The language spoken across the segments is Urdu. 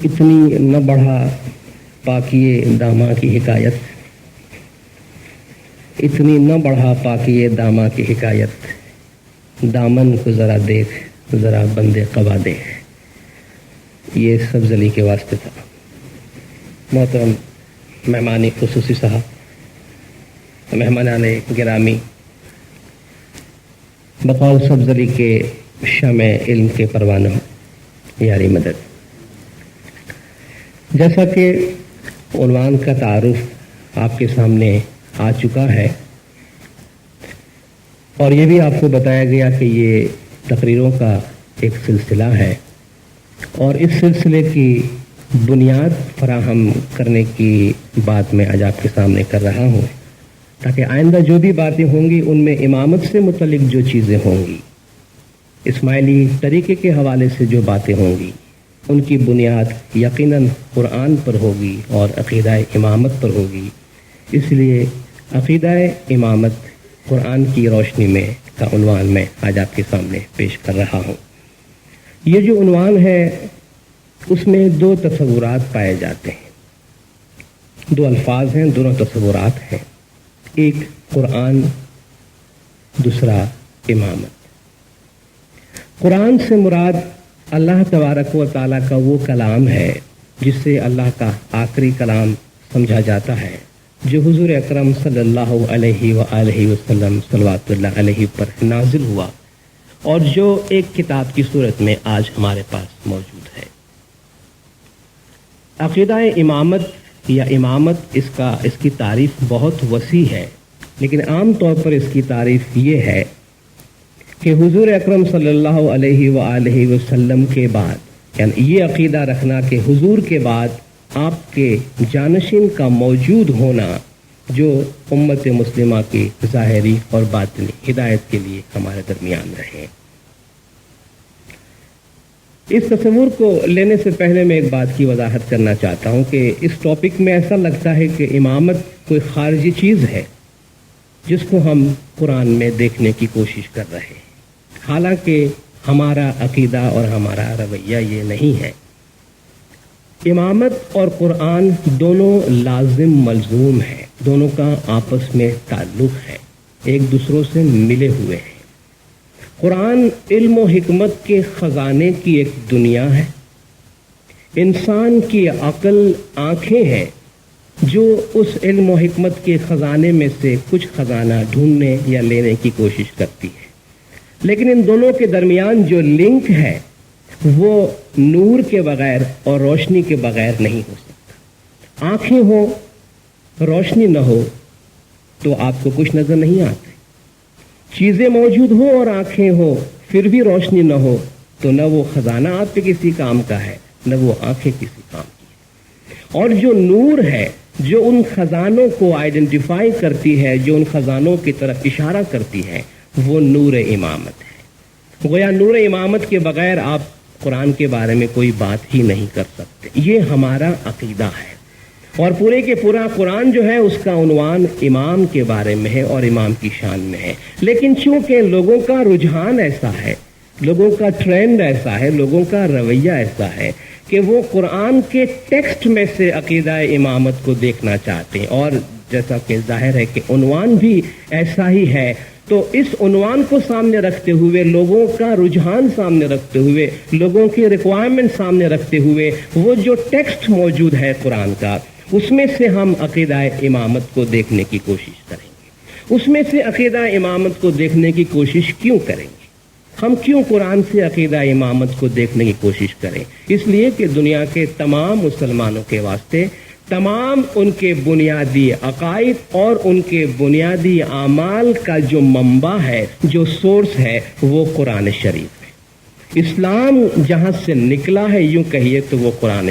اتنی نہ بڑھا پاکیے داماں کی حکایت، اتنی نہ بڑھا پاکیے داماں کی حکایت، دامن کو ذرا دیکھ ذرا بندے قبا دیکھ۔ یہ سبز علی کے واسطے تھا۔ محترم مہمانی خصوصی صاحب، مہمانان گرامی، بقول سبز علی کے شمع علم کے پروانوں، یاری مدد، جیسا کہ عنوان کا تعارف آپ کے سامنے آ چکا ہے اور یہ بھی آپ کو بتایا گیا کہ یہ تقریروں کا ایک سلسلہ ہے اور اس سلسلے کی بنیاد فراہم کرنے کی بات میں آج آپ کے سامنے کر رہا ہوں، تاکہ آئندہ جو بھی باتیں ہوں گی ان میں امامت سے متعلق جو چیزیں ہوں گی، اسماعیلی طریقے کے حوالے سے جو باتیں ہوں گی، ان کی بنیاد یقیناً قرآن پر ہوگی اور عقیدہ امامت پر ہوگی۔ اس لیے عقیدہ امامت قرآن کی روشنی میں کا عنوان میں آج آپ کے سامنے پیش کر رہا ہوں۔ یہ جو عنوان ہے اس میں دو تصورات پائے جاتے ہیں، دو الفاظ ہیں، دونوں تصورات ہیں، ایک قرآن، دوسرا امامت۔ قرآن سے مراد اللہ تبارک و تعالیٰ کا وہ کلام ہے جس سے اللہ کا آخری کلام سمجھا جاتا ہے، جو حضور اکرم صلی اللہ علیہ وآلہ وسلم صلوات اللہ علیہ پر نازل ہوا اور جو ایک کتاب کی صورت میں آج ہمارے پاس موجود ہے۔ عقیدہ امامت یا امامت اس کی تعریف بہت وسیع ہے، لیکن عام طور پر اس کی تعریف یہ ہے کہ حضور اکرم صلی اللہ علیہ وآلہ وسلم کے بعد، یعنی یہ عقیدہ رکھنا کہ حضور کے بعد آپ کے جانشین کا موجود ہونا جو امت مسلمہ کی ظاہری اور باطنی ہدایت کے لیے ہمارے درمیان رہے۔ اس تصور کو لینے سے پہلے میں ایک بات کی وضاحت کرنا چاہتا ہوں کہ اس ٹاپک میں ایسا لگتا ہے کہ امامت کوئی خارجی چیز ہے جس کو ہم قرآن میں دیکھنے کی کوشش کر رہے ہیں، حالانکہ ہمارا عقیدہ اور ہمارا رویہ یہ نہیں ہے۔ امامت اور قرآن دونوں لازم ملزوم ہیں، دونوں کا آپس میں تعلق ہے، ایک دوسروں سے ملے ہوئے ہیں۔ قرآن علم و حکمت کے خزانے کی ایک دنیا ہے، انسان کی عقل آنکھیں ہیں جو اس علم و حکمت کے خزانے میں سے کچھ خزانہ ڈھونڈنے یا لینے کی کوشش کرتی ہے، لیکن ان دونوں کے درمیان جو لنک ہے وہ نور کے بغیر اور روشنی کے بغیر نہیں ہو سکتا۔ آنکھیں ہو، روشنی نہ ہو تو آپ کو کچھ نظر نہیں آتا۔ چیزیں موجود ہو اور آنکھیں ہو پھر بھی روشنی نہ ہو تو نہ وہ خزانہ آپ کے کسی کام کا ہے، نہ وہ آنکھیں کسی کام کی ہے۔ اور جو نور ہے، جو ان خزانوں کو آئیڈینٹیفائی کرتی ہے، جو ان خزانوں کی طرف اشارہ کرتی ہے، وہ نور امامت ہے۔ گویا نور امامت کے بغیر آپ قرآن کے بارے میں کوئی بات ہی نہیں کر سکتے۔ یہ ہمارا عقیدہ ہے اور پورے کے پورا قرآن جو ہے اس کا عنوان امام کے بارے میں ہے اور امام کی شان میں ہے، لیکن چونکہ لوگوں کا رجحان ایسا ہے، لوگوں کا ٹرینڈ ایسا ہے، لوگوں کا رویہ ایسا ہے کہ وہ قرآن کے ٹیکسٹ میں سے عقیدہ امامت کو دیکھنا چاہتے ہیں، اور جیسا کہ ظاہر ہے کہ عنوان بھی ایسا ہی ہے، تو اس عنوان کو سامنے رکھتے ہوئے، لوگوں کا رجحان سامنے رکھتے ہوئے، لوگوں کی ریکوائرمنٹ سامنے رکھتے ہوئے، وہ جو ٹیکسٹ موجود ہے قرآن کا، اس میں سے ہم عقیدہ امامت کو دیکھنے کی کوشش کریں گے۔ اس میں سے عقیدہ امامت کو دیکھنے کی کوشش کیوں کریں گے؟ ہم کیوں قرآن سے عقیدہ امامت کو دیکھنے کی کوشش کریں؟ اس لیے کہ دنیا کے تمام مسلمانوں کے واسطے تمام ان کے بنیادی عقائد اور ان کے بنیادی اعمال کا جو منبع ہے، جو سورس ہے، وہ قرآن شریف ہے۔ اسلام جہاں سے نکلا ہے، یوں کہیے تو وہ قرآن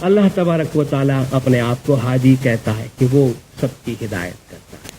اللہ تبارک و تعالیٰ اپنے آپ کو ہادی کہتا ہے کہ وہ سب کی ہدایت کرتا ہے۔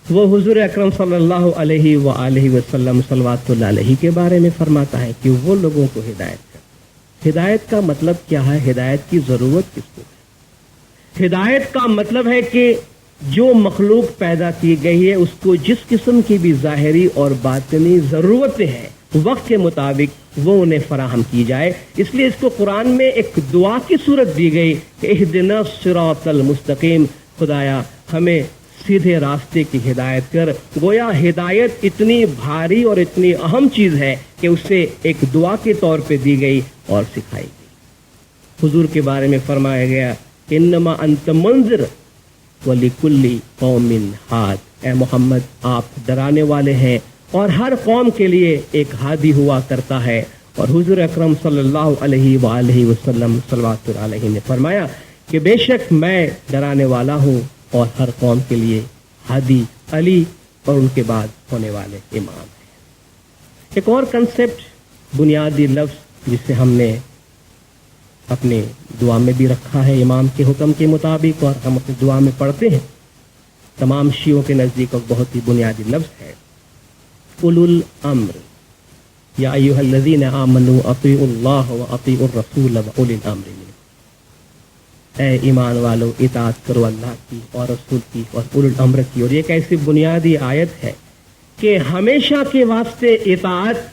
وہ حضور اکرم صلی اللہ علیہ وآلہ وسلم صلوات اللہ علیہ کے بارے میں فرماتا ہے کہ وہ لوگوں کو ہدایت کرتا ہے۔ ہدایت کا مطلب کیا ہے؟ ہدایت کی ضرورت کس کو ہے؟ ہدایت کا مطلب ہے کہ جو مخلوق پیدا کی گئی ہے اس کو جس قسم کی بھی ظاہری اور باطنی ضرورتیں ہیں وقت کے مطابق وہ انہیں فراہم کی جائے۔ اس لیے اس کو قرآن میں ایک دعا کی صورت دی گئی کہ اہدنا الصراط المستقیم، خدایا ہمیں سیدھے راستے کی ہدایت کر۔ گویا ہدایت اتنی بھاری اور اتنی اہم چیز ہے کہ اسے ایک دعا کے طور پہ دی گئی اور سکھائی گئی۔ حضور کے بارے میں فرمایا گیا انما انت منذر وَلِكُلِّ قَوْمٍ ہاد، اے محمد آپ ڈرانے والے ہیں اور ہر قوم کے لیے ایک ہادی ہوا کرتا ہے۔ اور حضور اکرم صلی اللہ علیہ وآلہ وسلم صلوات اللہ علیہ نے فرمایا کہ بے شک میں ڈرانے والا ہوں اور ہر قوم کے لیے ہادی علی اور ان کے بعد ہونے والے امام ہیں۔ ایک اور کنسپٹ، بنیادی لفظ جسے ہم نے اپنے دعا میں بھی رکھا ہے امام کے حکم کے مطابق اور ہم اپنی دعا میں پڑھتے ہیں، تمام شیعوں کے نزدیک ایک بہت ہی بنیادی لفظ ہے اولو الامر، یا ایھا الذین آمنوا اطیعوا اللہ واطیعوا الرسول واولی الامر منکم، اے ایمان والو اطاعت کرو اللہ کی اور رسول کی اور اولو الامر کی۔ اور یہ ایک ایسی بنیادی آیت ہے کہ ہمیشہ کے واسطے اطاعت،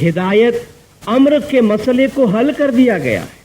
ہدایت، امر کے مسئلے کو حل کر دیا گیا ہے،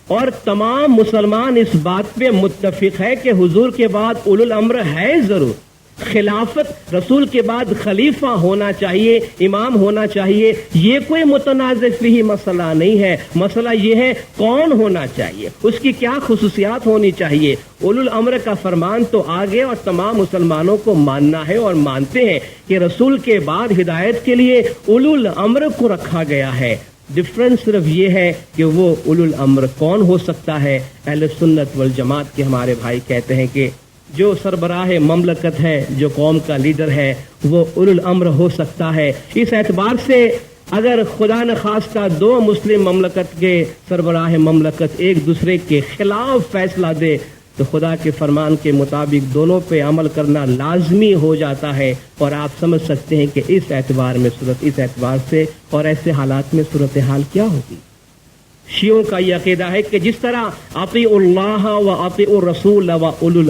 اور تمام مسلمان اس بات پہ متفق ہے کہ حضور کے بعد اولو الامر ہے ضرور، خلافت رسول کے بعد خلیفہ ہونا چاہیے، امام ہونا چاہیے، یہ کوئی متنازع فیہ مسئلہ نہیں ہے۔ مسئلہ یہ ہے کون ہونا چاہیے، اس کی کیا خصوصیات ہونی چاہیے۔ اولو الامر کا فرمان تو آگے اور تمام مسلمانوں کو ماننا ہے اور مانتے ہیں کہ رسول کے بعد ہدایت کے لیے اولو الامر کو رکھا گیا ہے۔ ڈفرنس صرف یہ ہے کہ وہ اولو الامر کون ہو سکتا ہے۔ اہل سنت والجماعت کے ہمارے بھائی کہتے ہیں کہ جو سربراہ مملکت ہے، جو قوم کا لیڈر ہے، وہ اولو الامر ہو سکتا ہے۔ اس اعتبار سے اگر خدا نخواستہ دو مسلم مملکت کے سربراہ مملکت ایک دوسرے کے خلاف فیصلہ دے تو خدا کے فرمان کے مطابق دونوں پہ عمل کرنا لازمی ہو جاتا ہے۔ اور آپ سمجھ سکتے ہیں کہ اس اعتبار سے اور ایسے حالات میں صورتحال کیا ہوگی۔ شیعوں کا یہ عقیدہ ہے کہ جس طرح اطیعوا اللہ و اطیعوا الرسول و اولی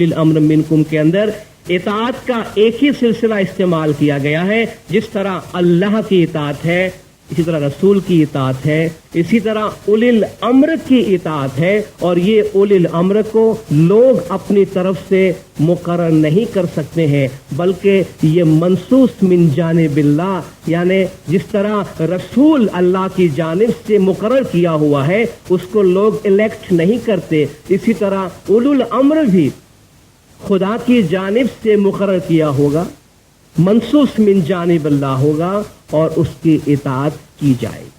الامر منکم کے اندر اطاعت کا ایک ہی سلسلہ استعمال کیا گیا ہے، جس طرح اللہ کی اطاعت ہے اسی طرح رسول کی اطاعت ہے، اسی طرح اولی الامر کی اطاعت ہے۔ اور یہ اولی الامر کو لوگ اپنی طرف سے مقرر نہیں کر سکتے ہیں، بلکہ یہ منصوص من جانب اللہ، یعنی جس طرح رسول اللہ کی جانب سے مقرر کیا ہوا ہے اس کو لوگ الیکٹ نہیں کرتے، اسی طرح اولو الامر بھی خدا کی جانب سے مقرر کیا ہوگا، منصوص من جانب اللہ ہوگا اور اس کی اطاعت کی جائے گی۔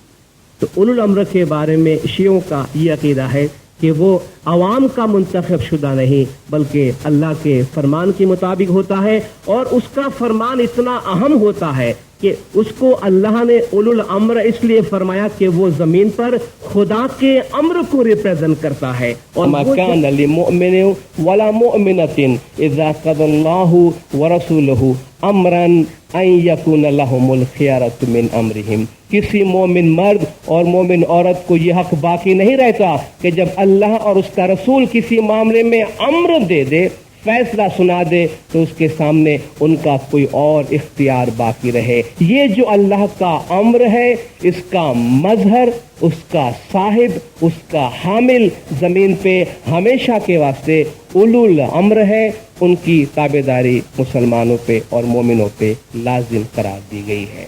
تو اولو الامر کے بارے میں شیعوں کا یہ عقیدہ ہے کہ وہ عوام کا منتخب شدہ نہیں بلکہ اللہ کے فرمان کے مطابق ہوتا ہے، اور اس کا فرمان اتنا اہم ہوتا ہے کہ اس کو اللہ نے اولو الامر اس لیے فرمایا کہ وہ زمین پر خدا کے امر کو ریپریزنٹ کرتا ہے۔ اور ما کان للمؤمن ولا مؤمنة اذا قضى الله ورسوله امرا ان يكون لهم الخيارة من امرهم، کسی مومن مرد اور مومن عورت کو یہ حق باقی نہیں رہتا کہ جب اللہ اور اس کا رسول کسی معاملے میں امر دے دے، فیصلہ سنا دے، تو اس کے سامنے ان کا کوئی اور اختیار باقی رہے۔ یہ جو اللہ کا امر ہے، اس کا مظہر، اس کا صاحب، اس کا حامل زمین پہ ہمیشہ کے واسطے اولو الامر ہے، ان کی تابعداری مسلمانوں پہ اور مومنوں پہ لازم قرار دی گئی ہے۔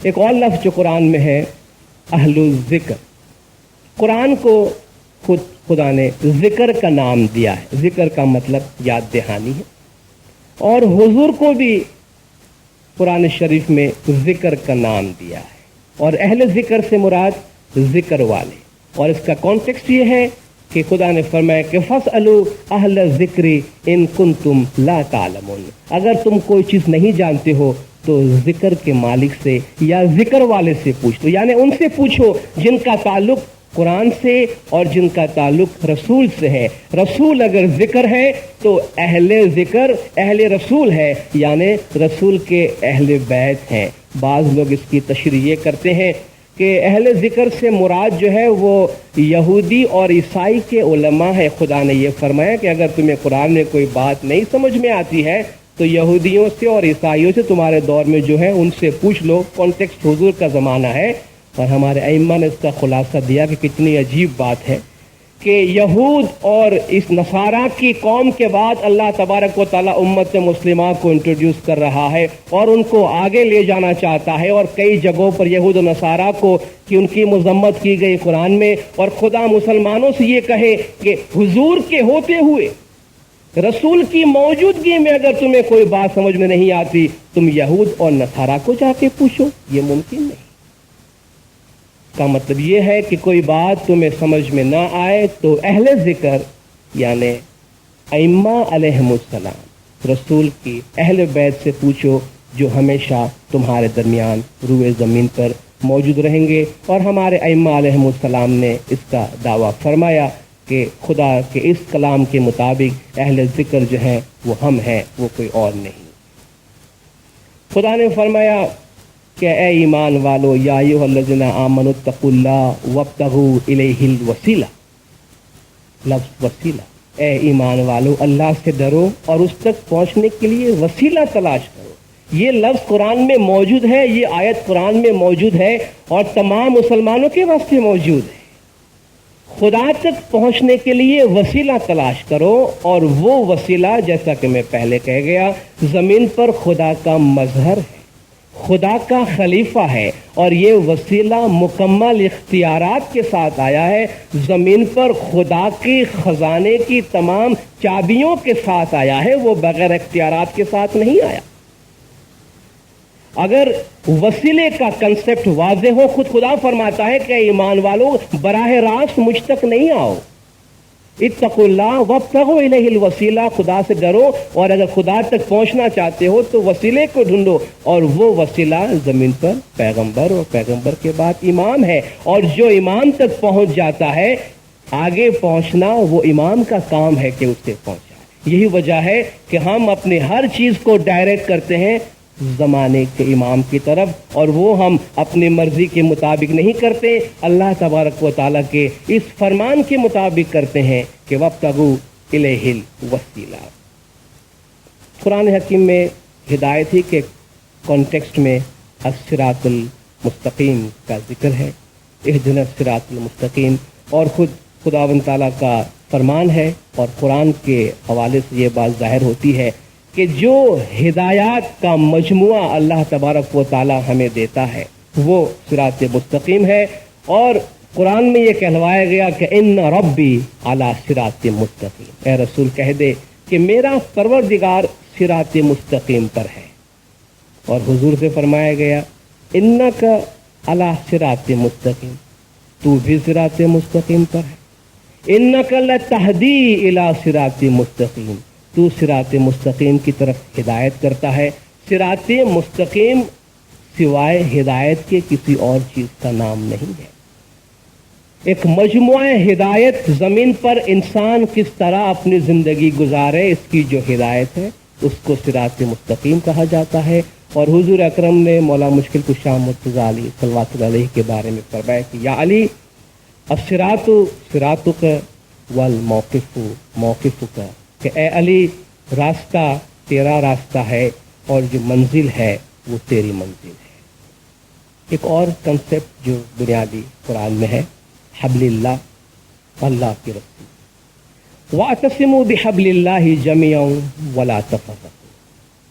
ایک اور لفظ جو قرآن میں ہے اہل الذکر، قرآن کو خدا نے ذکر کا نام دیا ہے۔ ذکر کا مطلب یاد دہانی ہے، اور حضور کو بھی قرآن شریف میں ذکر کا نام دیا ہے، اور اہل ذکر سے مراد ذکر والے۔ اور اس کا کانٹیکسٹ یہ ہے کہ خدا نے فرمایا کہ فَاسْأَلُوا أَهْلَ الذِّكْرِ إِن كُنتُمْ لَا تَعْلَمُونَ، اگر تم کوئی چیز نہیں جانتے ہو تو ذکر کے مالک سے یا ذکر والے سے پوچھ دو، یعنی ان سے پوچھو جن کا تعلق قرآن سے اور جن کا تعلق رسول سے ہے۔ رسول اگر ذکر ہے تو اہل ذکر اہل رسول ہے، یعنی رسول کے اہل بیت ہیں۔ بعض لوگ اس کی تشریح یہ کرتے ہیں کہ اہل ذکر سے مراد جو ہے وہ یہودی اور عیسائی کے علماء ہے۔ خدا نے یہ فرمایا کہ اگر تمہیں قرآن میں کوئی بات نہیں سمجھ میں آتی ہے تو یہودیوں سے اور عیسائیوں سے تمہارے دور میں جو ہے ان سے پوچھ لو۔ کانٹیکسٹ حضور کا زمانہ ہے، اور ہمارے ائمہ نے اس کا خلاصہ دیا کہ کتنی عجیب بات ہے کہ یہود اور اس نصارہ کی قوم کے بعد اللہ تبارک و تعالیٰ امت مسلمہ کو انٹروڈیوس کر رہا ہے اور ان کو آگے لے جانا چاہتا ہے، اور کئی جگہوں پر یہود و نصارہ کو کہ ان کی مذمت کی گئی قرآن میں، اور خدا مسلمانوں سے یہ کہے کہ حضور کے ہوتے ہوئے رسول کی موجودگی میں اگر تمہیں کوئی بات سمجھ میں نہیں آتی تم یہود اور نصارہ کو جا کے پوچھو، یہ ممکن نہیں۔ کا مطلب یہ ہے کہ کوئی بات تمہیں سمجھ میں نہ آئے تو اہل ذکر یعنی ائمہ علیہم السلام رسول کی اہل بیت سے پوچھو، جو ہمیشہ تمہارے درمیان روئے زمین پر موجود رہیں گے۔ اور ہمارے ائمہ علیہم السلام نے اس کا دعویٰ فرمایا کہ خدا کے اس کلام کے مطابق اہل ذکر جو ہیں وہ ہم ہیں، وہ کوئی اور نہیں۔ خدا نے فرمایا کہ اے ایمان والو، یا ایھا الذین آمنوا اتقوا اللہ وابتغوا الیہ الوسیلہ، لفظ وسیلہ، اے ایمان والو اللہ سے ڈرو اور اس تک پہنچنے کے لیے وسیلہ تلاش کرو۔ یہ لفظ قرآن میں موجود ہے، یہ آیت قرآن میں موجود ہے اور تمام مسلمانوں کے واسطے موجود ہے۔ خدا تک پہنچنے کے لیے وسیلہ تلاش کرو، اور وہ وسیلہ جیسا کہ میں پہلے کہہ گیا زمین پر خدا کا مظہر ہے، خدا کا خلیفہ ہے، اور یہ وسیلہ مکمل اختیارات کے ساتھ آیا ہے۔ زمین پر خدا کی خزانے کی تمام چابیوں کے ساتھ آیا ہے، وہ بغیر اختیارات کے ساتھ نہیں آیا۔ اگر وسیلے کا کنسپٹ واضح ہو، خود خدا فرماتا ہے کہ ایمان والو براہ راست مجھ تک نہیں آؤ، اتقوا اللہ وابتغوا الیہ الوسیلہ، خدا سے ڈرو، اور اگر خدا تک پہنچنا چاہتے ہو تو وسیلے کو ڈھونڈو، اور وہ وسیلہ زمین پر پیغمبر اور پیغمبر کے بعد امام ہے، اور جو امام تک پہنچ جاتا ہے آگے پہنچنا وہ امام کا کام ہے کہ اس سے پہنچائے۔ یہی وجہ ہے کہ ہم اپنے ہر چیز کو ڈائریکٹ کرتے ہیں زمانے کے امام کی طرف، اور وہ ہم اپنی مرضی کے مطابق نہیں کرتے، اللہ تبارک و تعالیٰ کے اس فرمان کے مطابق کرتے ہیں کہ وابتغوا الیہ الوسیلہ۔ قرآن حکیم میں ہدایت ہی کے کانٹیکسٹ میں الصراط المستقیم کا ذکر ہے، اہدنا الصراط المستقیم، اور خود خداوند تعالیٰ کا فرمان ہے، اور قرآن کے حوالے سے یہ بات ظاہر ہوتی ہے کہ جو ہدایات کا مجموعہ اللہ تبارک و تعالی ہمیں دیتا ہے وہ صراط مستقیم ہے، اور قرآن میں یہ کہلوایا گیا کہ ان ربی علی صراط مستقیم، اے رسول کہہ دے کہ میرا پروردگار صراط مستقیم پر ہے۔ اور حضور سے فرمایا گیا انک علی صراط مستقیم، تو بھی صراط مستقیم پر ہے، انک لتہدی الی صراط مستقیم، تو صراط مستقیم کی طرف ہدایت کرتا ہے۔ صراط مستقیم سوائے ہدایت کے کسی اور چیز کا نام نہیں ہے۔ ایک مجموعہ ہدایت زمین پر انسان کس طرح اپنی زندگی گزارے، اس کی جو ہدایت ہے اس کو صراط مستقیم کہا جاتا ہے۔ اور حضور اکرم نے مولا مشکل کشا مرتضیٰ علی صلوات اللہ علیہ کے بارے میں فرمایا کہ یا علی الصراط صراطک والموقف موقفک، کہ اے علی راستہ تیرا راستہ ہے اور جو منزل ہے وہ تیری منزل ہے۔ ایک اور کنسپٹ جو بنیادی قرآن میں ہے حبل اللہ، اللہ کی رسی، وَاعْتَصِمُوا بِحَبْلِ اللَّهِ جَمِيعًا وَلَا تَفَرَّقُوا،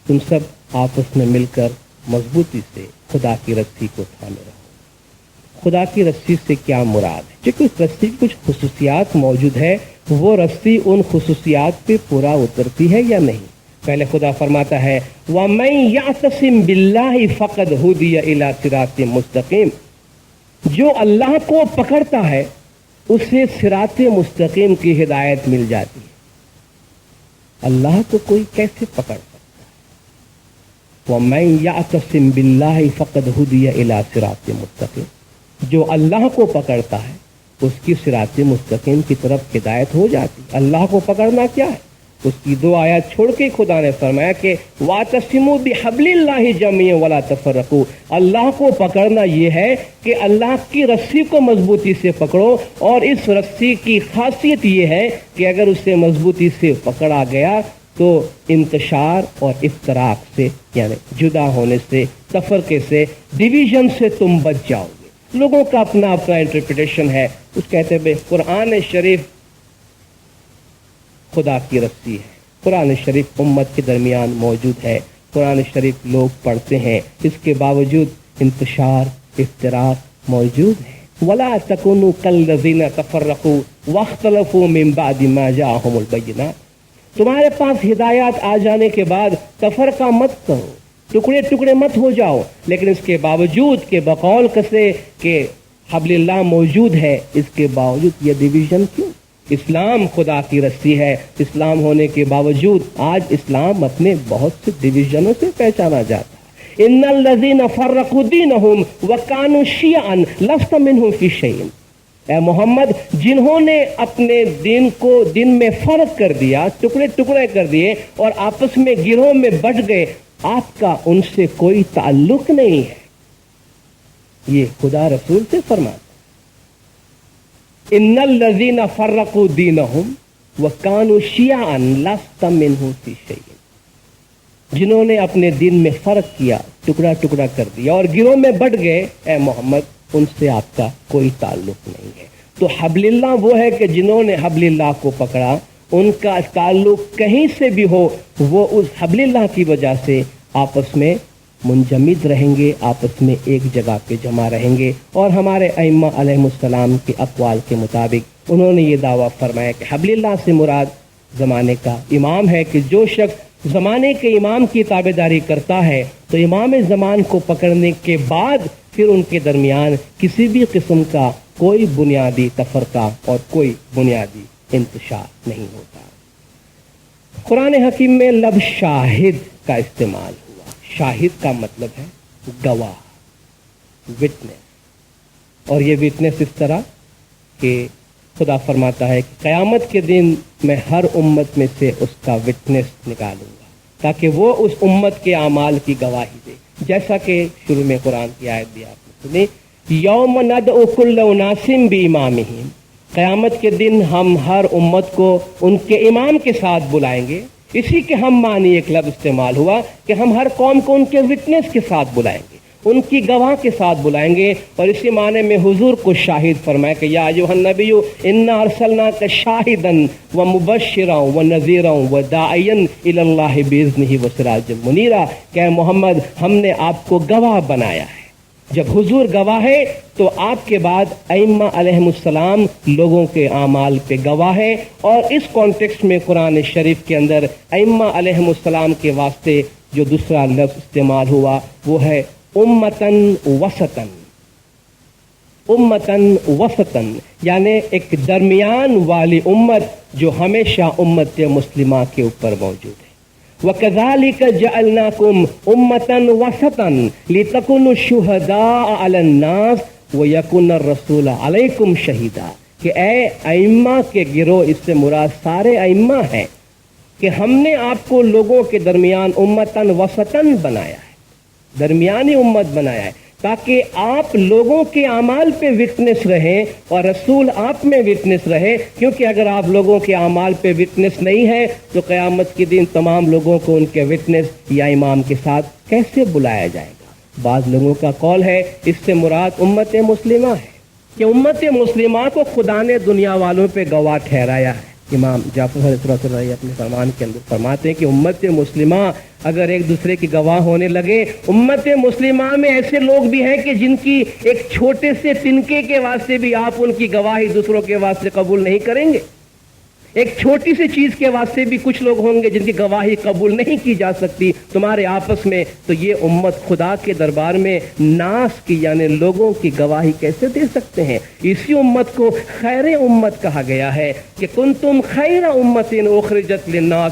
تم سب آپس میں مل کر مضبوطی سے خدا کی رسی کو تھامے رہو۔ خدا کی رسی سے کیا مراد ہے؟ کیونکہ اس رسی کی کچھ خصوصیات موجود ہے، وہ رسی ان خصوصیات پہ پورا اترتی ہے یا نہیں؟ پہلے خدا فرماتا ہے وَمَن يَعْتَصِم بِاللَّهِ فَقَدْ هُدِيَ إِلَىٰ صِرَاطٍ مُسْتَقِيم، جو اللہ کو پکڑتا ہے اسے صراط مستقیم کی ہدایت مل جاتی ہے۔ اللہ کو کوئی کیسے پکڑ سکتا ہے؟ وَمَن يَعْتَصِم بِاللَّهِ فَقَدْ هُدِيَ إِلَىٰ صِرَاطٍ مُسْتَقِيمٍ، جو اللہ کو پکڑتا ہے اس کی صراط مستقیم کی طرف ہدایت ہو جاتی۔ اللہ کو پکڑنا کیا ہے؟ اس کی دو آیات چھوڑ کے خدا نے فرمایا کہ وَاعْتَصِمُوا بِحَبْلِ اللَّهِ جَمِيعًا وَلَا تَفَرَّقُوا، اللہ کو پکڑنا یہ ہے کہ اللہ کی رسی کو مضبوطی سے پکڑو، اور اس رسی کی خاصیت یہ ہے کہ اگر اسے مضبوطی سے پکڑا گیا تو انتشار اور افتراق سے، یعنی جدا ہونے سے، تفرقے سے، ڈویژن سے تم بچ جاؤ گے۔ لوگوں کا اپنا اپنا انٹرپریٹیشن ہے، اس کہتے ہیں قرآن شریف خدا کی رسی ہے، قرآن شریف امت کے درمیان موجود ہے، قرآن شریف لوگ پڑھتے ہیں، اس کے باوجود انتشار، افتراق موجود ہے۔ وَلَا تَكُونُوا كَالَّذِينَ تَفَرَّقُوا وَاخْتَلَفُوا مِن بَعْدِ مَا جَاءَهُمُ الْبَيِّنَاتُ، تمہارے پاس ہدایات آ جانے کے بعد تفرقہ مت کرو، ٹکڑے ٹکڑے مت ہو جاؤ، لیکن اس کے باوجود کہ بقول کسے کہ حبل اللہ موجود ہے، اس کے باوجود یہ ڈویژن کیوں؟ اسلام خدا کی رسی ہے، اسلام ہونے کے باوجود آج اسلام اپنے بہت سے ڈویژنوں سے پہچانا جاتا ہے۔ ان الذین فرقوا دینہم وکانوا شیعا لست منہم فی شیء، اے محمد جنہوں نے اپنے دین کو دن میں فرق کر دیا، ٹکڑے ٹکڑے کر دیے اور آپس میں گروہ میں بٹ گئے، آپ کا ان سے کوئی تعلق نہیں ہے۔ یہ خدا رسول سے فرماتا، ان الذین فرقوا دینہم وکانوا شیعا لست منہم فی شیء، جنہوں نے اپنے دین میں فرق کیا، ٹکڑا ٹکڑا کر دیا اور گروہ میں بٹ گئے، اے محمد ان سے آپ کا کوئی تعلق نہیں ہے۔ تو حبل اللہ وہ ہے کہ جنہوں نے حبل اللہ کو پکڑا، ان کا تعلق کہیں سے بھی ہو، وہ اس حبل اللہ کی وجہ سے آپس میں منجمد رہیں گے، آپس میں ایک جگہ پہ جمع رہیں گے۔ اور ہمارے ائمہ علیہ السلام کے اقوال کے مطابق انہوں نے یہ دعویٰ فرمایا کہ حبل اللہ سے مراد زمانے کا امام ہے، کہ جو شخص زمانے کے امام کی تابعداری کرتا ہے تو امام زمان کو پکڑنے کے بعد پھر ان کے درمیان کسی بھی قسم کا کوئی بنیادی تفرقہ اور کوئی بنیادی انتشار نہیں ہوتا۔ قرآن حکیم میں لفظ شاہد کا استعمال ہوا۔ شاہد کا مطلب ہے گواہ، وٹنس، اور یہ وٹنس اس طرح کہ خدا فرماتا ہے کہ قیامت کے دن میں ہر امت میں سے اس کا وٹنس نکالوں گا تاکہ وہ اس امت کے اعمال کی گواہی دے، جیسا کہ شروع میں قرآن کی آیت بھی آپ نے سنی، یوم ندعو کل اناس بامامہم، قیامت کے دن ہم ہر امت کو ان کے امام کے ساتھ بلائیں گے۔ اسی کے ہم معنی ایک لفظ استعمال ہوا کہ ہم ہر قوم کو ان کے وٹنس کے ساتھ بلائیں گے، ان کی گواہ کے ساتھ بلائیں گے، اور اسی معنی میں حضور کو شاہد فرمایا کہ یا ایھا النبی انا ارسلناک شاہدا ومبشرا ونذیرا وداعیا الی اللہ باذنہ وسراجا منیرا، کہ محمد ہم نے آپ کو گواہ بنایا ہے۔ جب حضور گواہ ہے تو آپ کے بعد ائمہ علیہ السلام لوگوں کے اعمال پہ گواہ ہے، اور اس کانٹیکسٹ میں قرآن شریف کے اندر ائمہ علیہ السلام کے واسطے جو دوسرا لفظ استعمال ہوا وہ ہے امتن وسطن، امتن وسطن، یعنی ایک درمیان والی امت جو ہمیشہ امت مسلمہ کے اوپر موجود ہے۔ وَكَذَلِكَ جَعَلْنَاكُمْ أُمَّةً وَسَطًا لِتَكُونُوا شُهَدَاءَ عَلَى النَّاسِ وَيَكُونَ الرَّسُولُ عَلَيْكُمْ شَهِيدًا، کہ اے ائمہ کے گروہ، اس سے مراد سارے ائمہ ہیں، کہ ہم نے آپ کو لوگوں کے درمیان امتاً وسطاً بنایا ہے، درمیانی امت بنایا ہے، تاکہ آپ لوگوں کے اعمال پہ وٹنس رہیں اور رسول آپ میں وٹنس رہے، کیونکہ اگر آپ لوگوں کے اعمال پہ وٹنس نہیں ہے تو قیامت کے دن تمام لوگوں کو ان کے وٹنس یا امام کے ساتھ کیسے بلایا جائے گا؟ بعض لوگوں کا قول ہے اس سے مراد امت مسلمہ ہے، کہ امت مسلمہ کو خدا نے دنیا والوں پہ گواہ ٹھہرایا ہے۔ امام جعفر رحمۃ اللہ علیہ اپنے فرمان کے اندر فرماتے ہیں کہ امت مسلمہ اگر ایک دوسرے کی گواہ ہونے لگے، امت مسلمہ میں ایسے لوگ بھی ہیں کہ جن کی ایک چھوٹے سے تنکے کے واسطے بھی آپ ان کی گواہی دوسروں کے واسطے قبول نہیں کریں گے، ایک چھوٹی سی چیز کے واسطے بھی کچھ لوگ ہوں گے جن کی گواہی قبول نہیں کی جا سکتی تمہارے آپس میں، تو یہ امت خدا کے دربار میں ناس کی یعنی لوگوں کی گواہی کیسے دے سکتے ہیں؟ اسی امت کو خیر امت کہا گیا ہے کہ کنتم خیر امت اخرجت للناس،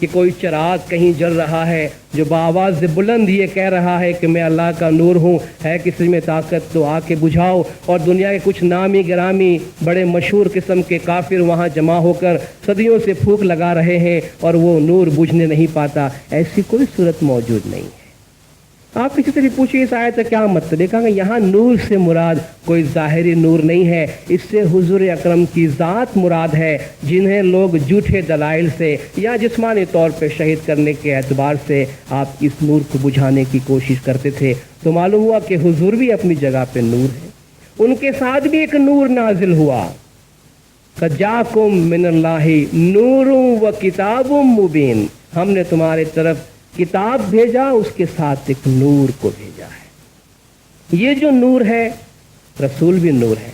کہ کوئی چراغ کہیں جل رہا ہے جو بآواز بلند یہ کہہ رہا ہے کہ میں اللہ کا نور ہوں، ہے کسی میں طاقت تو آ کے بجھاؤ، اور دنیا کے کچھ نامی گرامی بڑے مشہور قسم کے کافر وہاں جمع ہو کر صدیوں سے پھونک لگا رہے ہیں اور وہ نور بجھنے نہیں پاتا، ایسی کوئی صورت موجود نہیں ہے۔ آپ کسی سے بھی پوچھیے اس آیت کا کیا مطلب ہے، کہا کہ یہاں نور سے مراد کوئی ظاہری نور نہیں ہے، اس سے حضور اکرم کی ذات مراد ہے، جنہیں لوگ جھوٹے دلائل سے یا جسمانی طور پہ شہید کرنے کے اعتبار سے آپ اس نور کو بجھانے کی کوشش کرتے تھے۔ تو معلوم ہوا کہ حضور بھی اپنی جگہ پہ نور ہے، ان کے ساتھ بھی ایک نور نازل ہوا، قَدْ جَاءَكُم مِّنَ اللَّهِ نُورٌ وَكِتَابٌ مُّبِينٌ، ہم نے تمہارے طرف کتاب بھیجا، اس کے ساتھ ایک نور کو بھیجا ہے۔ یہ جو نور ہے، رسول بھی نور ہے،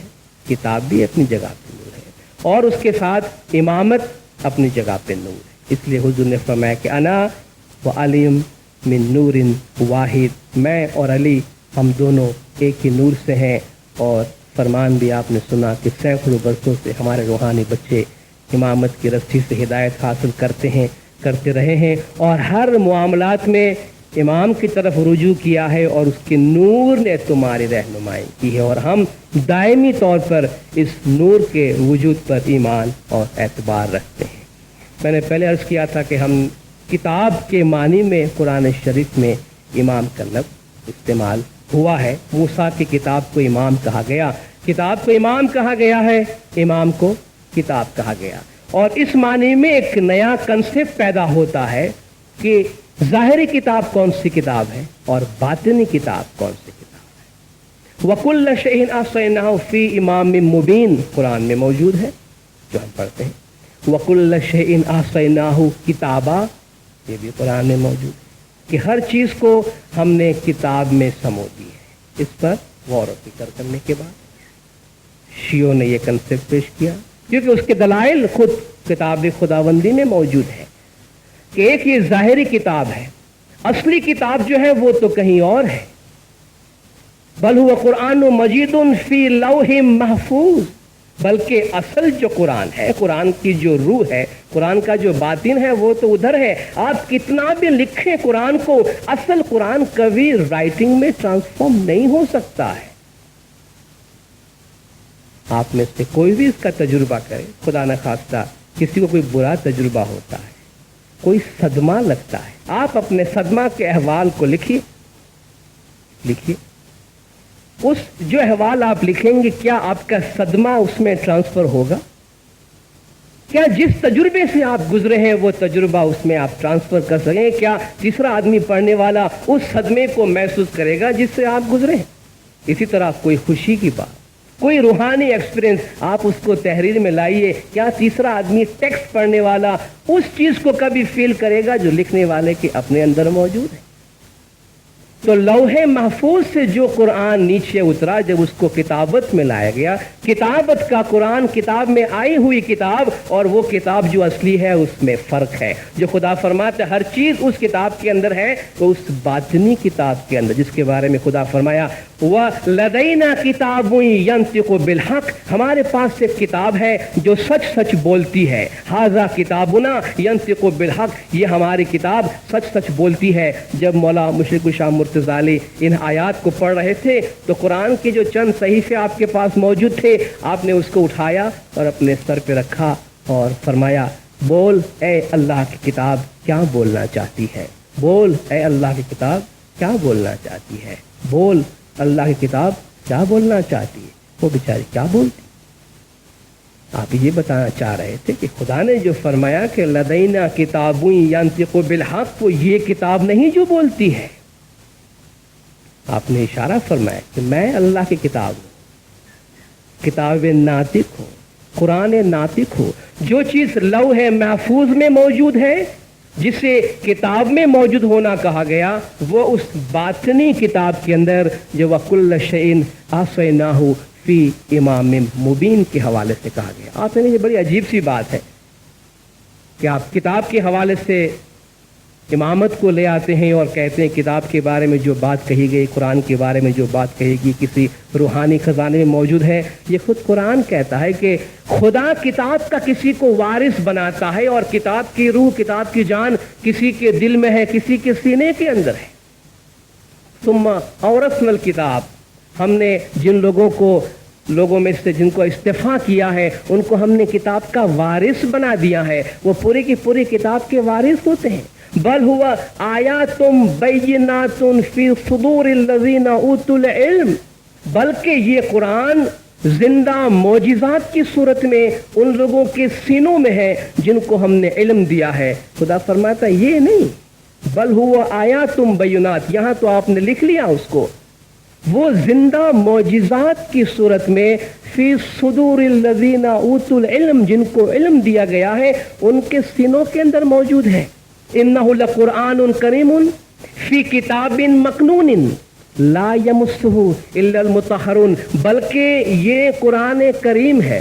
کتاب بھی اپنی جگہ پہ نور ہے، اور اس کے ساتھ امامت اپنی جگہ پہ نور ہے۔ اس لیے حضور نے فرمایا کہ انا و علی من نور واحد، میں اور علی ہم دونوں ایک ہی نور سے ہیں، اور فرمان بھی آپ نے سنا کہ سینکڑوں برسوں سے ہمارے روحانی بچے امامت کی رسی سے ہدایت حاصل کرتے رہے ہیں، اور ہر معاملات میں امام کی طرف رجوع کیا ہے، اور اس کے نور نے تمہاری رہنمائی کی ہے، اور ہم دائمی طور پر اس نور کے وجود پر ایمان اور اعتبار رکھتے ہیں۔ میں نے پہلے عرض کیا تھا کہ ہم کتاب کے معنی میں قرآن شریف میں امام کا لفظ استعمال ہوا ہے۔ موسیٰ کی کتاب کو امام کہا گیا، کتاب کو امام کہا گیا ہے، امام کو کتاب کہا گیا، اور اس معنی میں ایک نیا کنسیپٹ پیدا ہوتا ہے کہ ظاہری کتاب کون سی کتاب ہے اور باطنی کتاب کون سی کتاب ہے۔ وَكُلَّ شَيْءٍ أَحْصَيْنَاهُ فِي إِمَامٍ مُّبِينٍ قرآن میں موجود ہے جو ہم پڑھتے ہیں۔ وَكُلَّ شَيْءٍ أَحْصَيْنَاهُ كِتَابًا، یہ بھی قرآن میں موجود ہے کہ ہر چیز کو ہم نے کتاب میں سمو دی ہے۔ اس پر غور و فکر کرنے کے بعد شیعوں نے یہ کنسیپٹ پیش کیا، کیونکہ اس کے دلائل خود کتاب خداوندی میں موجود ہے کہ ایک یہ ظاہری کتاب ہے، اصلی کتاب جو ہے وہ تو کہیں اور ہے۔ بل هو قرآن مجید فی لوح محفوظ، بلکہ اصل جو قرآن ہے، قرآن کی جو روح ہے، قرآن کا جو باطن ہے وہ تو ادھر ہے۔ آپ کتنا بھی لکھیں قرآن کو، اصل قرآن کبھی رائٹنگ میں ٹرانسفارم نہیں ہو سکتا ہے۔ آپ میں سے کوئی بھی اس کا تجربہ کرے، خدا نخواستہ کسی کو کوئی برا تجربہ ہوتا ہے، کوئی صدمہ لگتا ہے، آپ اپنے صدمہ کے احوال کو لکھیے، اس جو احوال آپ لکھیں گے کیا آپ کا صدمہ اس میں ٹرانسفر ہوگا؟ کیا جس تجربے سے آپ گزرے ہیں وہ تجربہ اس میں آپ ٹرانسفر کر سکیں؟ کیا تیسرا آدمی پڑھنے والا اس صدمے کو محسوس کرے گا جس سے آپ گزرے ہیں؟ اسی طرح کوئی خوشی کی بات، کوئی روحانی ایکسپیرینس آپ اس کو تحریر میں لائیے، کیا تیسرا آدمی ٹیکسٹ پڑھنے والا اس چیز کو کبھی فیل کرے گا جو لکھنے والے کے اپنے اندر موجود ہے؟ تو لوح محفوظ سے جو قرآن نیچے اترا، جب اس کو کتابت میں لایا گیا، کتابت کا قرآن کتاب میں آئی ہوئی کتاب اور وہ کتاب جو اصلی ہے اس میں فرق ہے۔ جو خدا فرماتا ہے ہر چیز اس کتاب کے اندر ہے، تو اس باطنی کتاب کے اندر جس کے بارے میں خدا فرمایا وَلَدَيْنَا كِتَابٌ يَنطِقُ بِالْحَقِّ، ہمارے پاس ایک کتاب ہے جو سچ سچ بولتی ہے۔ ھذا کتابنا ينطق بالحق، یہ ہماری کتاب سچ سچ بولتی ہے۔ جب مولا مشرق الشام مرتضی ان آیات کو پڑھ رہے تھے تو قرآن کے جو چند صحیفے آپ کے پاس موجود تھے، آپ نے اس کو اٹھایا اور اپنے سر پہ رکھا اور فرمایا بول اے اللہ کی کتاب کیا بولنا چاہتی ہے، بول اے اللہ کی کتاب کیا بولنا چاہتی ہے، بول اللہ کی کتاب کیا بولنا چاہتی ہے۔ وہ بیچاری کیا بولتی؟ آپ یہ بتانا چاہ رہے تھے کہ خدا نے جو فرمایا کہ لدینا کتاب ینطق بالحق، وہ یہ کتاب نہیں جو بولتی ہے۔ آپ نے اشارہ فرمایا کہ میں اللہ کی کتاب ہوں، کتاب ناطق ہوں، قرآن ناطق ہوں۔ جو چیز لوح محفوظ میں موجود ہے، جسے کتاب میں موجود ہونا کہا گیا، وہ اس باطنی کتاب کے اندر جو وَكُلَّ شَيْءٍ أَحْصَيْنَاهُ فی امام مبین کے حوالے سے کہا گیا۔ آپ نے یہ بڑی عجیب سی بات ہے کہ آپ کتاب کے حوالے سے امامت کو لے آتے ہیں اور کہتے ہیں کتاب کے بارے میں جو بات کہی گئی، قرآن کے بارے میں جو بات کہی گئی کسی روحانی خزانے میں موجود ہے۔ یہ خود قرآن کہتا ہے کہ خدا کتاب کا کسی کو وارث بناتا ہے، اور کتاب کی روح، کتاب کی جان کسی کے دل میں ہے، کسی کے سینے کے اندر ہے۔ ثم اورثنا الکتاب، ہم نے جن لوگوں میں سے جن کو استعفا کیا ہے ان کو ہم نے کتاب کا وارث بنا دیا ہے، وہ پوری کی پوری کتاب کے وارث ہوتے ہیں۔ بل ہوا آیات بینات فی صدور الذین اوتوا العلم، بلکہ یہ قرآن زندہ معجزات کی صورت میں ان لوگوں کے سینوں میں ہے جن کو ہم نے علم دیا ہے۔ خدا فرماتا ہے یہ نہیں، بل ہوا آیات بینات، یہاں تو آپ نے لکھ لیا اس کو، وہ زندہ معجزات کی صورت میں فی صدور الذین اوتوا العلم، جن کو علم دیا گیا ہے ان کے سینوں کے اندر موجود ہے۔ انہ لقرآن کریم فی کتاب مکنون لا یمسہ الا المطہرون، بلکہ یہ قرآن کریم ہے،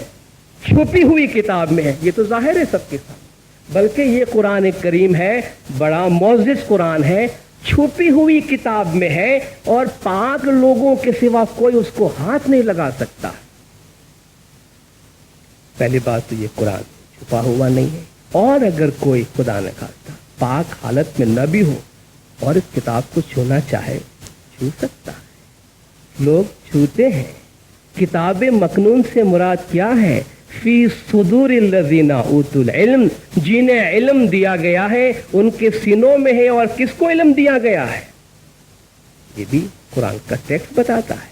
چھپی ہوئی کتاب میں ہے، یہ تو ظاہر ہے سب کے ساتھ، بلکہ یہ قرآن کریم ہے، بڑا معزز قرآن ہے، چھپی ہوئی کتاب میں ہے، اور پاک لوگوں کے سوا کوئی اس کو ہاتھ نہیں لگا سکتا۔ پہلی بات تو یہ قرآن چھپا ہوا نہیں ہے، اور اگر کوئی خدا نہ خواستہ پاک حالت میں نہ بھی ہو اور اس کتاب کو چھونا چاہے چھو سکتا ہے، لوگ چھوتے ہیں۔ کتاب مکنون سے مراد کیا ہے؟ فی صدور الذین اوتوا العلم، جنہیں علم دیا گیا ہے ان کے سینوں میں ہے، اور کس کو علم دیا گیا ہے یہ بھی قرآن کا ٹیکسٹ بتاتا ہے۔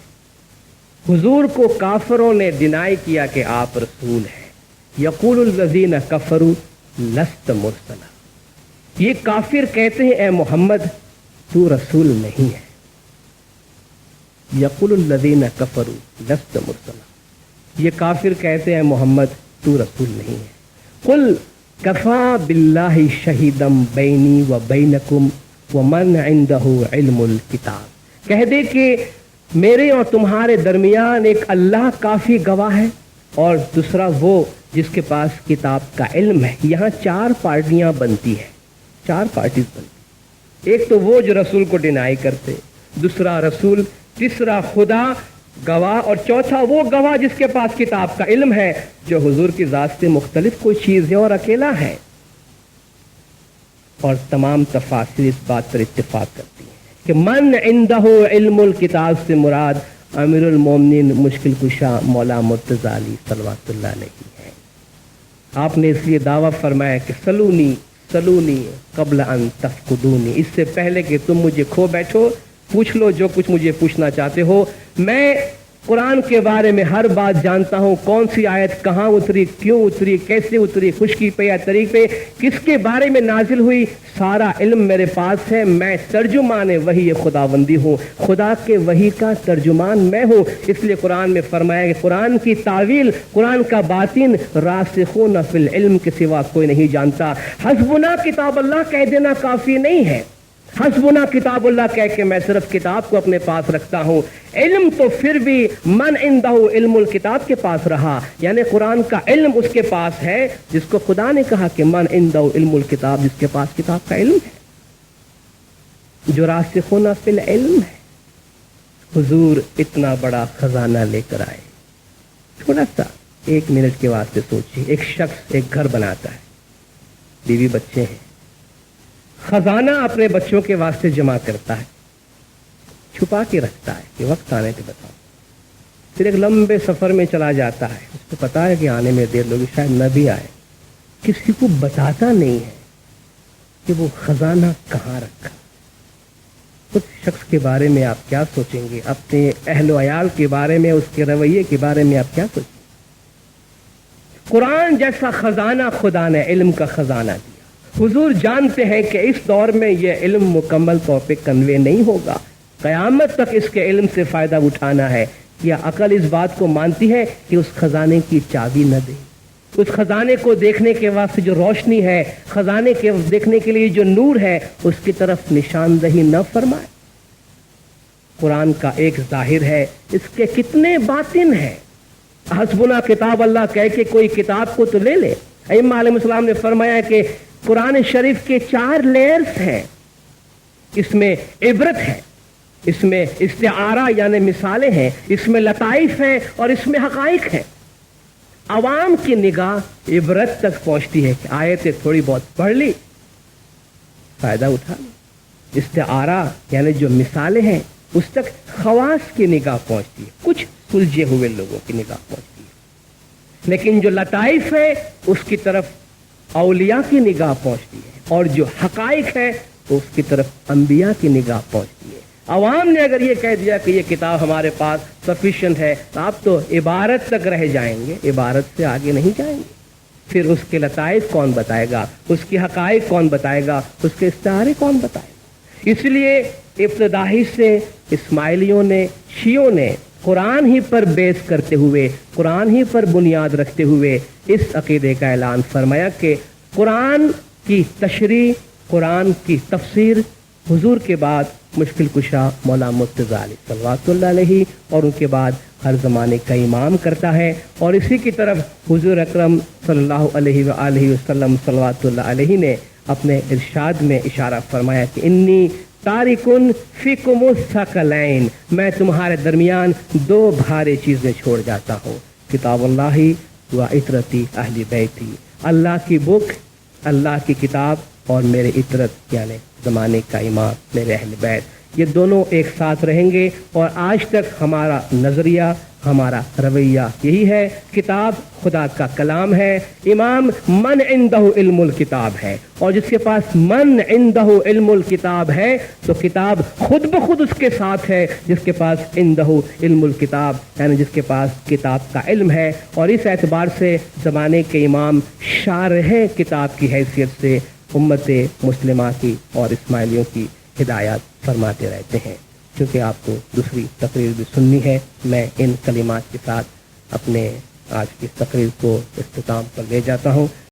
حضور کو کافروں نے ڈینائی کیا کہ آپ رسول ہیں۔ یقول الذین کفروا لست مرسلا، یہ کافر کہتے ہیں اے محمد تو رسول نہیں ہے۔ یقول الذین کفروا لست مرسلا، یہ کافر کہتے ہیں محمد تو رسول نہیں ہے۔ قل کفا باللہ شہیدا بینی و بینکم ومن عندہ علم الکتاب، کہہ دے کہ میرے اور تمہارے درمیان ایک اللہ کافی گواہ ہے، اور دوسرا وہ جس کے پاس کتاب کا علم ہے۔ یہاں چار پارٹیاں بنتی ہیں، چار پارٹیز بنتی، ایک تو وہ جو رسول کو ڈینائی کرتے، دوسرا رسول، تیسرا خدا گواہ، اور چوتھا وہ گواہ جس کے پاس کتاب کا علم ہے، جو حضور کی ذات سے مختلف کوئی چیز ہے اور اکیلا ہے۔ اور تمام تفاسیر اس بات پر اتفاق کرتی ہیں کہ من عندہ علم الکتاب سے مراد امیر المومنین مشکل کشا مولا مرتضی علی صلوات اللہ علیہ ہے۔ آپ نے اس لیے دعویٰ فرمایا کہ سلونی قبل ان تفقدونی، اس سے پہلے کہ تم مجھے کھو بیٹھو پوچھ لو جو کچھ مجھے پوچھنا چاہتے ہو۔ میں قرآن کے بارے میں ہر بات جانتا ہوں، کون سی آیت کہاں اتری، کیوں اتری، کیسے اتری، خشکی پہ یا طریق پہ، کس کے بارے میں نازل ہوئی، سارا علم میرے پاس ہے۔ میں ترجمان وحی خداوندی ہوں، خدا کے وحی کا ترجمان میں ہوں۔ اس لیے قرآن میں فرمایا کہ قرآن کی تعویل، قرآن کا باطن راسخون فی العلم کے سوا کوئی نہیں جانتا۔ حسبنا کتاب اللہ کہہ دینا کافی نہیں ہے، حسبنا کتاب اللہ کہہ کے میں صرف کتاب کو اپنے پاس رکھتا ہوں۔ علم تو پھر بھی من عندہ علم الکتاب کے پاس رہا، یعنی قرآن کا علم اس کے پاس ہے جس کو خدا نے کہا کہ من عندہ علم الکتاب، جس کے پاس کتاب کا علم ہے، جو راسخون فی العلم ہے۔ حضور اتنا بڑا خزانہ لے کر آئے، تھوڑا سا ایک منٹ کے واسطے سوچیے، ایک شخص ایک گھر بناتا ہے، بیوی بچے ہیں، خزانہ اپنے بچوں کے واسطے جمع کرتا ہے، چھپا کے رکھتا ہے کہ وقت آنے پہ بتاؤ، پھر ایک لمبے سفر میں چلا جاتا ہے، اس کو پتا ہے کہ آنے میں دیر لوگ شاید نہ بھی آئے، کسی کو بتاتا نہیں ہے کہ وہ خزانہ کہاں رکھا۔ اس شخص کے بارے میں آپ کیا سوچیں گے؟ اپنے اہل و عیال کے بارے میں، اس کے رویے کے بارے میں آپ کیا سوچیں گے؟ قرآن جیسا خزانہ خدا نے علم کا خزانہ دیا۔ حضور جانتے ہیں کہ اس دور میں یہ علم مکمل طور پہ کنوے نہیں ہوگا، قیامت تک اس کے علم سے فائدہ اٹھانا ہے۔ یا عقل اس بات کو مانتی ہے کہ اس خزانے کی چابی نہ دے، اس خزانے کو دیکھنے کے واسطے جو روشنی ہے، خزانے کے دیکھنے کے لیے جو نور ہے، اس کی طرف نشاندہی نہ فرمائے۔ قرآن کا ایک ظاہر ہے، اس کے کتنے باطن ہیں۔ حسبنا کتاب اللہ کہہ کے کوئی کتاب کو تو لے لے۔ ائمہ علیہ السلام نے فرمایا کہ قرآن شریف کے 4 لیئرز ہیں. اس میں عبرت ہے، اس میں استعارہ یعنی مثالیں ہیں، اس میں لطائف ہیں اور اس میں حقائق ہیں. عوام کی نگاہ عبرت تک پہنچتی ہے کہ آیتیں تھوڑی بہت پڑھ لی، فائدہ اٹھا لی. استعارہ یعنی جو مثالیں ہیں اس تک خواص کی نگاہ پہنچتی ہے، کچھ سلجھے ہوئے لوگوں کی نگاہ پہنچتی ہے. لیکن جو لطائف ہے اس کی طرف اولیاء کی نگاہ پہنچتی ہے، اور جو حقائق ہے اس کی طرف انبیاء کی نگاہ پہنچتی ہے. عوام نے اگر یہ کہہ دیا کہ یہ کتاب ہمارے پاس سفیشینٹ ہے تو آپ تو عبارت تک رہ جائیں گے، عبارت سے آگے نہیں جائیں گے. پھر اس کے لطائف کون بتائے گا، اس کی حقائق کون بتائے گا، اس کے استعارے کون بتائے گا. اس لیے ابتدائی سے اسماعیلیوں نے، شیعوں نے قرآن ہی پر بیس کرتے ہوئے، قرآن ہی پر بنیاد رکھتے ہوئے اس عقیدے کا اعلان فرمایا کہ قرآن کی تشریح، قرآن کی تفسیر حضور کے بعد مشکل کشا مولا مرتضیٰ علیہ صلوات اللہ علیہ اور ان کے بعد ہر زمانے کا امام کرتا ہے. اور اسی کی طرف حضور اکرم صلی اللہ علیہ وآلہ وسلم صلوات اللہ علیہ نے اپنے ارشاد میں اشارہ فرمایا کہ انی تارکن فیکم الثقلین، میں تمہارے درمیان 2 بھاری چیزیں چھوڑ جاتا ہوں، کتاب اللہ و عطرتی اہل بیتی، اللہ کی بک، اللہ کی کتاب اور میرے عطرت یعنی زمانے کا امام میرے اہل بیت. یہ دونوں ایک ساتھ رہیں گے. اور آج تک ہمارا نظریہ، ہمارا رویہ یہی ہے، کتاب خدا کا کلام ہے، امام من عندہ علم الکتاب ہے، اور جس کے پاس من عندہ علم الکتاب ہے تو کتاب خود بخود اس کے ساتھ ہے، جس کے پاس عندہ علم الکتاب یعنی جس کے پاس کتاب کا علم ہے. اور اس اعتبار سے زمانے کے امام شارح کتاب کی حیثیت سے امت مسلمہ کی اور اسماعیلیوں کی ہدایات فرماتے رہتے ہیں. کیونکہ آپ کو دوسری تقریر بھی سننی ہے، میں ان کلمات کے ساتھ اپنے آج کی تقریر کو اختتام پر لے جاتا ہوں.